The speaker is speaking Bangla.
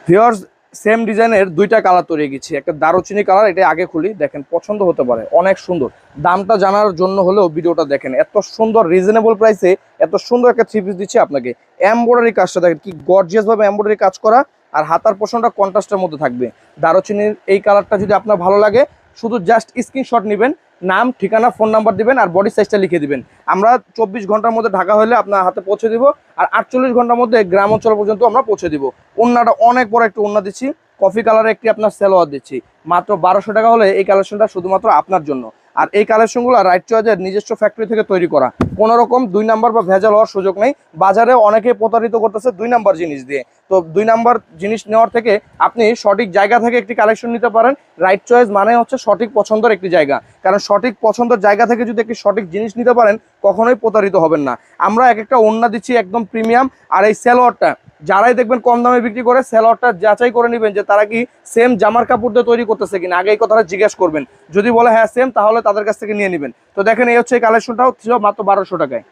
ভিউয়ার্স, সেম ডিজাইনের দুইটা কালার তৈরি গেছি, একটা দারুচিনি কালার, এটা আগে খুলি, দেখেন পছন্দ হতে পারে, অনেক সুন্দর। দামটা জানার জন্য হলেও ভিডিওটা দেখেন, এত সুন্দর রিজনেবল প্রাইসে এত সুন্দর একটা থ্রি পিস দিচ্ছি আপনাকে। এমব্রয়ডারি কাজটা দেখেন কি গর্জিয়াস ভাবে এমব্রয়ডারি কাজ করা, আর হাতার পোষণটা কন্ট্রাস্টের মধ্যে থাকবে। দারুচিনির এই কালারটা যদি আপনার ভালো লাগে, শুধু জাস্ট স্ক্রিনশট নেবেন, নাম, ঠিকানা, ফোন নাম্বার দিবেন আর বডি সাইজটা লিখে দিবেন। আমরা 24 ঘন্টার মধ্যে ঢাকা হলে আপনার হাতে পৌঁছে দিব, আর 48 ঘন্টার মধ্যে গ্রাম অঞ্চল পর্যন্ত আমরা পৌঁছে দিব। ওন্নাটা অনেক বড় একটা ওন্না দিচ্ছি, কফি কালারের একটি আপনার সালোয়ার দিচ্ছি, মাত্র 1200 টাকা হলে এই কালেকশনটা শুধুমাত্র আপনার জন্য। আর এই কালেকশনগুলো রাইট চয়েসের নিজস্ব ফ্যাক্টরি থেকে তৈরি করা, কোনো রকম 2 নাম্বার বা ভেজাল হওয়ার সুযোগ নেই। বাজারে অনেকে প্রতারিত করতেছে 2 নাম্বার জিনিস দিয়ে, তো 2 নাম্বার জিনিস নেওয়ার থেকে আপনি সঠিক জায়গা থেকে একটি কালেকশন নিতে পারেন। রাইট চয়েস মানে হচ্ছে সঠিক পছন্দের একটি জায়গা, কারণ সঠিক পছন্দের জায়গা থেকে যদি একটি সঠিক জিনিস নিতে পারেন কখনোই প্রতারিত হবেন না। আমরা এক একটা ওন্না দিচ্ছি একদম প্রিমিয়াম। আর এই সালোয়ারটা যারাই দেখবেন কম দামে বিক্রি করে, সালোয়ারটা যাচাই করে নেবেন যে তারা কি সেম জামার কাপড় দিয়ে তৈরি করতেছে কিনা, আগে এই কথাটা জিজ্ঞেস করবেন। যদি বলে হ্যাঁ সেম, তাহলে তাদের কাছ থেকে নিয়ে নেবেন। তো দেখেন এই হচ্ছে এই কালেকশনটাও ছিল মাত্র 1200 টাকায়।